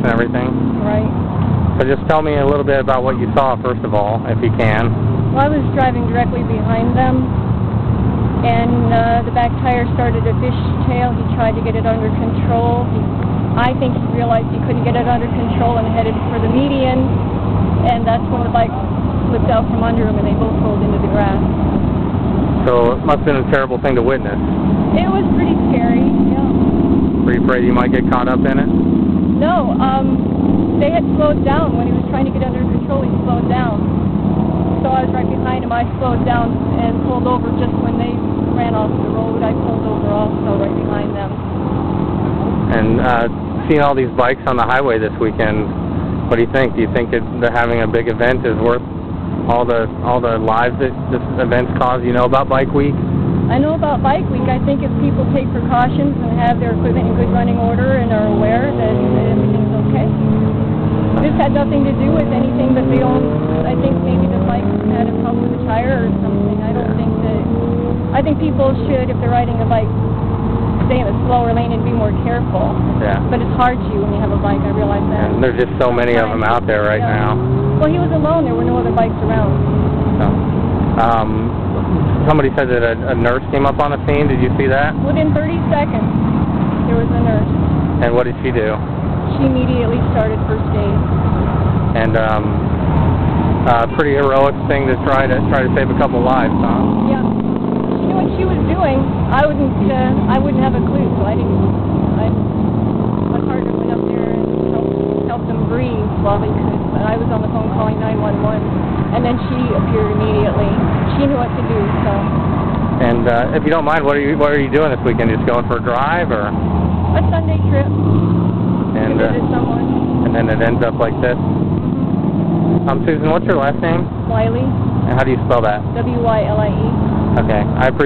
and everything. Right. So just tell me a little bit about what you saw, first of all, if you can. Well, I was driving directly behind them, and the back tire started to fishtail. He tried to get it under control. I think he realized he couldn't get it under control and headed for the median, and that's when the bike slipped out from under him and they both rolled into the grass. So it must have been a terrible thing to witness. It was pretty scary, yeah. Were you afraid you might get caught up in it? No, they had slowed down. When he was trying to get under control, he slowed down. So I was right behind him. I slowed down and pulled over just when they ran off the road. I pulled over also right behind them. And seeing all these bikes on the highway this weekend, what do you think? Do you think that having a big event is worth all the lives that this event's caused? You know about Bike Week? I know about Bike Week. I think if people take precautions and have their equipment in good running order and are aware, then everything's okay. This had nothing to do with anything but the own. I think maybe the bike had a problem with the tire or something. I don't think that. I think people should, if they're riding a bike, stay in a slower lane and be more careful. Yeah. But it's hard to when you have a bike. I realize that. And there's just so many of them out there right now. Well, he was alone. There were no other bikes around. So, somebody said that a nurse came up on the scene. Did you see that? Within 30 seconds, there was a nurse. And what did she do? She immediately started first aid. And pretty heroic thing to try to save a couple lives, huh? Yeah. She knew what she was doing. I wouldn't have a clue. So my partner went up there and helped him breathe while he could. But I was on the phone calling 911, and then she appeared immediately. She knew what to do. So. And if you don't mind, what are you doing this weekend? Just going for a drive, or? A Sunday trip. And to visit someone. And then it ends up like this. Susan, what's your last name? Wiley. And how do you spell that? W-Y-L-I-E. Okay, I appreciate